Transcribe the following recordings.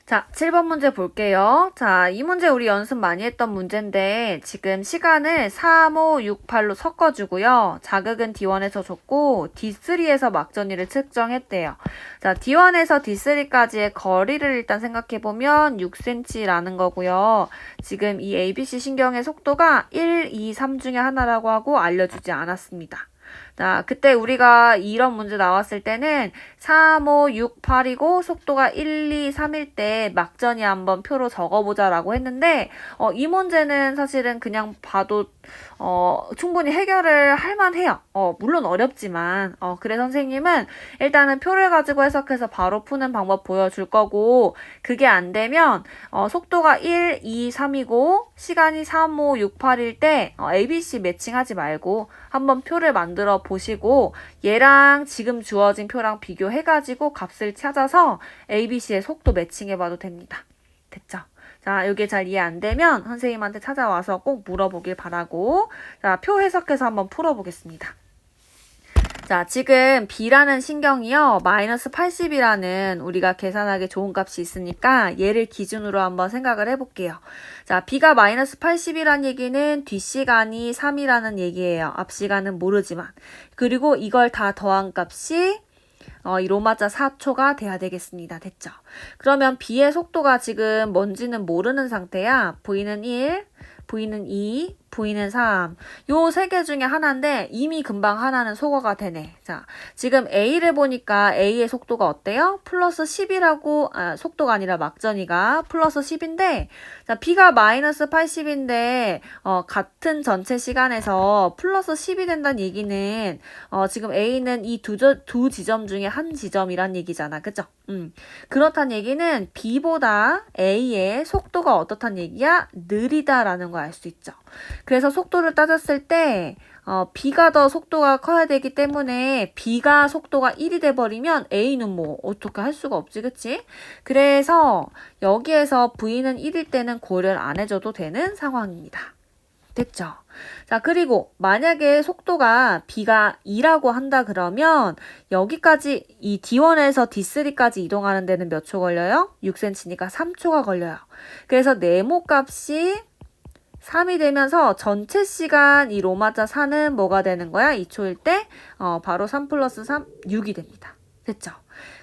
자, 7번 문제 볼게요. 자, 이 문제 우리 연습 많이 했던 문제인데 지금 시간을 3, 5, 6, 8로 섞어주고요. 자극은 D1에서 줬고 D3에서 막전이를 측정했대요. 자, D1에서 D3까지의 거리를 일단 생각해보면 6cm라는 거고요. 지금 이 ABC 신경의 속도가 1, 2, 3 중에 하나라고 하고 알려주지 않았습니다. 자, 그때 우리가 이런 문제 나왔을 때는 3, 5, 6, 8이고 속도가 1, 2, 3일 때 막전이 한번 표로 적어보자라고 했는데 이 문제는 사실은 그냥 봐도 충분히 해결을 할 만해요. 물론 어렵지만 그래서 선생님은 일단은 표를 가지고 해석해서 바로 푸는 방법 보여줄 거고 그게 안 되면 속도가 1, 2, 3이고 시간이 3, 5, 6, 8일 때 ABC 매칭하지 말고 한번 표를 만들어 보시고 얘랑 지금 주어진 표랑 비교해가지고 값을 찾아서 ABC의 속도 매칭해봐도 됩니다. 됐죠? 자, 이게 잘 이해 안 되면 선생님한테 찾아와서 꼭 물어보길 바라고 자, 표 해석해서 한번 풀어보겠습니다. 자, 지금 B라는 신경이요. 마이너스 80이라는 우리가 계산하기 좋은 값이 있으니까 얘를 기준으로 한번 생각을 해볼게요. 자, B가 마이너스 80이란 얘기는 뒷시간이 3이라는 얘기예요. 앞시간은 모르지만. 그리고 이걸 다 더한 값이 이 로마자 4초가 돼야 되겠습니다. 됐죠? 그러면 B의 속도가 지금 뭔지는 모르는 상태야. V는 1, V는 2, V는 3. 요 세 개 중에 하나인데 이미 금방 하나는 소거가 되네. 자, 지금 A를 보니까 A의 속도가 어때요? 플러스 10이라고, 속도가 아니라 막전이가 플러스 10인데, 자, B가 마이너스 80인데, 같은 전체 시간에서 플러스 10이 된다는 얘기는, 지금 A는 이 두 지점 중에 한 지점이란 얘기잖아. 그죠? 그렇단 얘기는 B보다 A의 속도가 어떻단 얘기야? 느리다라는 걸 알 수 있죠. 그래서 속도를 따졌을 때 B가 더 속도가 커야 되기 때문에 B가 속도가 1이 돼버리면 A는 뭐 어떻게 할 수가 없지, 그치? 그래서 여기에서 V는 1일 때는 고려를 안 해줘도 되는 상황입니다. 됐죠? 자, 그리고 만약에 속도가 B가 2라고 한다 그러면 여기까지 이 D1에서 D3까지 이동하는 데는 몇 초 걸려요? 6cm니까 3초가 걸려요. 그래서 네모 값이 3이 되면서 전체 시간 이 로마자 4는 뭐가 되는 거야? 2초일 때 바로 3 플러스 3, 6이 됩니다. 됐죠?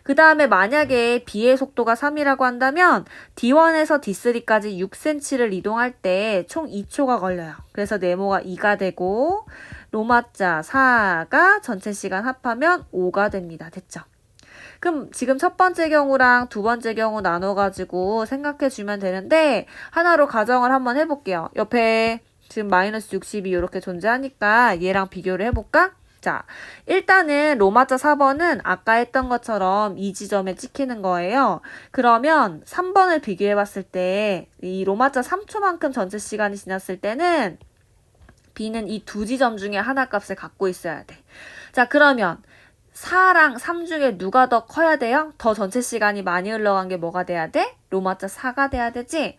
그 다음에 만약에 B의 속도가 3이라고 한다면 D1에서 D3까지 6cm를 이동할 때 총 2초가 걸려요. 그래서 네모가 2가 되고 로마자 4가 전체 시간 합하면 5가 됩니다. 됐죠? 그럼 지금 첫 번째 경우랑 두 번째 경우 나눠가지고 생각해주면 되는데 하나로 가정을 한번 해볼게요. 옆에 지금 마이너스 60이 이렇게 존재하니까 얘랑 비교를 해볼까? 자, 일단은 로마자 4번은 아까 했던 것처럼 이 지점에 찍히는 거예요. 그러면 3번을 비교해봤을 때 이 로마자 3초만큼 전체 시간이 지났을 때는 B는 이 두 지점 중에 하나 값을 갖고 있어야 돼. 자, 그러면 4랑 3 중에 누가 더 커야 돼요? 더 전체 시간이 많이 흘러간 게 뭐가 돼야 돼? 로마자 4가 돼야 되지?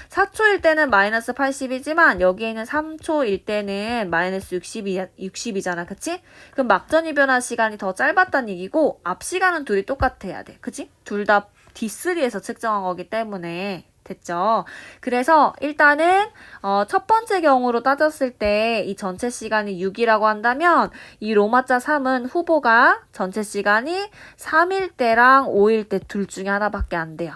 4초일 때는 마이너스 80이지만 여기에는 3초일 때는 마이너스 60이잖아. 그치? 그럼 막전이 변화 시간이 더 짧았다는 얘기고 앞 시간은 둘이 똑같아야 돼. 그치? 둘 다 D3에서 측정한 거기 때문에 됐죠? 그래서 일단은 첫 번째 경우로 따졌을 때 이 전체 시간이 6이라고 한다면 이 로마자 3은 후보가 전체 시간이 3일 때랑 5일 때 둘 중에 하나밖에 안 돼요.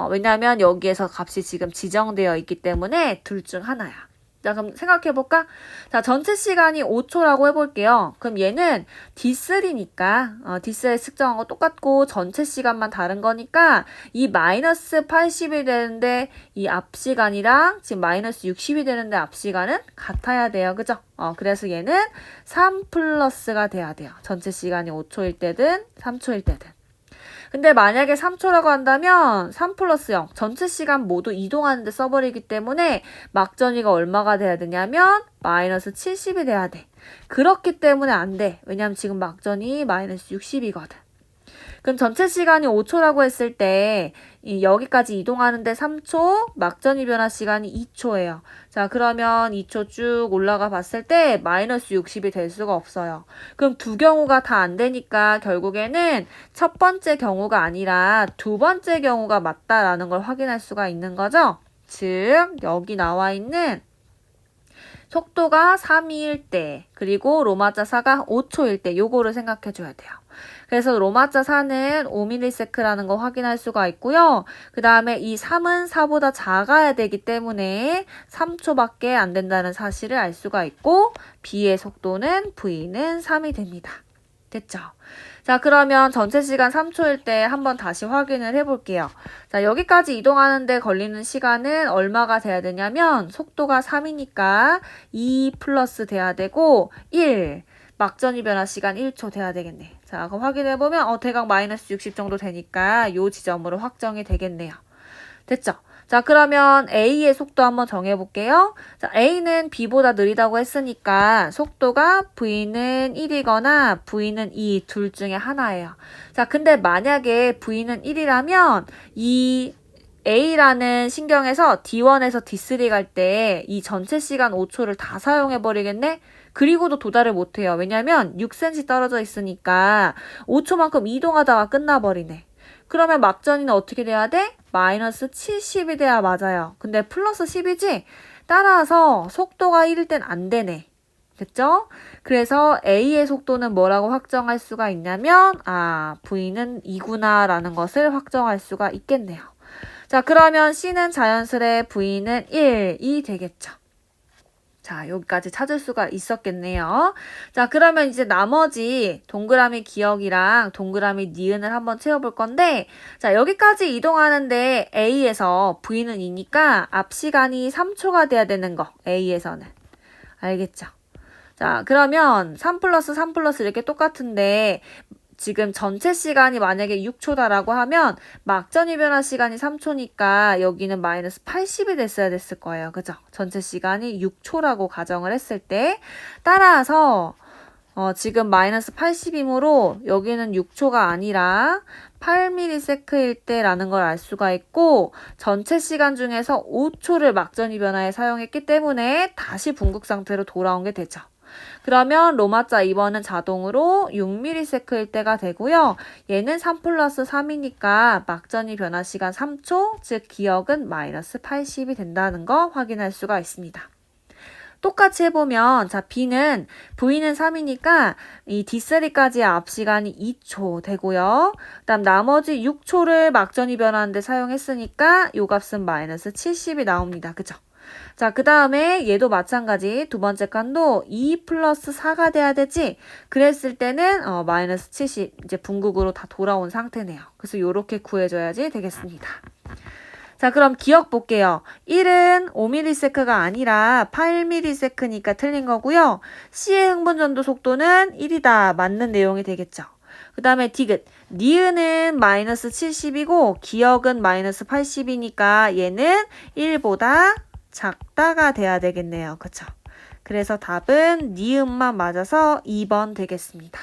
왜냐하면 여기에서 값이 지금 지정되어 있기 때문에 둘 중 하나야. 자, 그럼 생각해볼까? 자, 전체 시간이 5초라고 해볼게요. 그럼 얘는 D3니까, D3에 측정한 거 똑같고, 전체 시간만 다른 거니까, 이 마이너스 80이 되는데, 이 앞 시간이랑 지금 마이너스 60이 되는데 앞 시간은 같아야 돼요. 그죠? 그래서 얘는 3 플러스가 돼야 돼요. 전체 시간이 5초일 때든, 3초일 때든. 근데 만약에 3초라고 한다면 3 플러스 0 전체 시간 모두 이동하는데 써버리기 때문에 막전이가 얼마가 돼야 되냐면 마이너스 70이 돼야 돼. 그렇기 때문에 안 돼. 왜냐면 지금 막전이 마이너스 60이거든. 그럼 전체 시간이 5초라고 했을 때 여기까지 이동하는데 3초, 막전이 변화 시간이 2초예요. 자, 그러면 2초 쭉 올라가 봤을 때 마이너스 60이 될 수가 없어요. 그럼 두 경우가 다 안 되니까 결국에는 첫 번째 경우가 아니라 두 번째 경우가 맞다라는 걸 확인할 수가 있는 거죠. 즉, 여기 나와 있는 속도가 3일 때, 그리고 로마자 4가 5초일 때 요거를 생각해 줘야 돼요. 그래서 로마자 4는 5ms라는 거 확인할 수가 있고요. 그 다음에 이 3은 4보다 작아야 되기 때문에 3초밖에 안 된다는 사실을 알 수가 있고 B의 속도는 V는 3이 됩니다. 됐죠? 자, 그러면 전체 시간 3초일 때 한번 다시 확인을 해볼게요. 자, 여기까지 이동하는데 걸리는 시간은 얼마가 돼야 되냐면 속도가 3이니까 2 플러스 돼야 되고 1. 막전이 변화 시간 1초 돼야 되겠네. 자, 그럼 확인해보면 대각 마이너스 60 정도 되니까 요 지점으로 확정이 되겠네요. 됐죠? 자, 그러면 A의 속도 한번 정해볼게요. 자, A는 B보다 느리다고 했으니까 속도가 V는 1이거나 V는 2 둘 중에 하나예요. 자, 근데 만약에 V는 1이라면 이 A라는 신경에서 D1에서 D3 갈 때 이 전체 시간 5초를 다 사용해버리겠네? 그리고도 도달을 못해요. 왜냐면 6cm 떨어져 있으니까 5초만큼 이동하다가 끝나버리네. 그러면 막전이는 어떻게 돼야 돼? 마이너스 70이 돼야 맞아요. 근데 플러스 10이지? 따라서 속도가 1일 땐 안 되네. 됐죠? 그래서 A의 속도는 뭐라고 확정할 수가 있냐면 V는 2구나 라는 것을 확정할 수가 있겠네요. 자, 그러면 C는 자연스레 V는 1이 되겠죠. 자, 여기까지 찾을 수가 있었겠네요. 자, 그러면 이제 나머지 동그라미 기억이랑 동그라미 니은을 한번 채워볼 건데, 자, 여기까지 이동하는데 A에서 V는 2니까 앞 시간이 3초가 돼야 되는 거, A에서는. 알겠죠? 자, 그러면 3 플러스 3 플러스 이렇게 똑같은데, 지금 전체 시간이 만약에 6초다라고 하면 막전이 변화 시간이 3초니까 여기는 마이너스 80이 됐어야 됐을 거예요. 그죠? 전체 시간이 6초라고 가정을 했을 때 따라서 지금 마이너스 80이므로 여기는 6초가 아니라 8ms일 때라는 걸 알 수가 있고 전체 시간 중에서 5초를 막전이 변화에 사용했기 때문에 다시 분국 상태로 돌아온 게 되죠. 그러면 로마자 2번은 자동으로 6ms일 때가 되고요. 얘는 3 플러스 3이니까 막전이 변화 시간 3초, 즉 기억은 마이너스 80이 된다는 거 확인할 수가 있습니다. 똑같이 해보면 자 B는 V는 3이니까 이 D3까지의 앞 시간이 2초 되고요. 그 다음 나머지 6초를 막전이 변화하는데 사용했으니까 요 값은 마이너스 70이 나옵니다. 그죠? 자, 그 다음에 얘도 마찬가지 두 번째 칸도 2 플러스 4가 돼야 되지? 그랬을 때는 마이너스 70 이제 분국으로 다 돌아온 상태네요. 그래서 요렇게 구해줘야지 되겠습니다. 자, 그럼 기억 볼게요. 1은 5ms가 아니라 8ms니까 틀린 거고요. C의 흥분 전도 속도는 1이다. 맞는 내용이 되겠죠. 그 다음에 디귿. 니은은 마이너스 70이고 기억은 마이너스 80이니까 얘는 1보다 작다가 돼야 되겠네요. 그쵸? 그래서 답은 니은만 맞아서 2번 되겠습니다.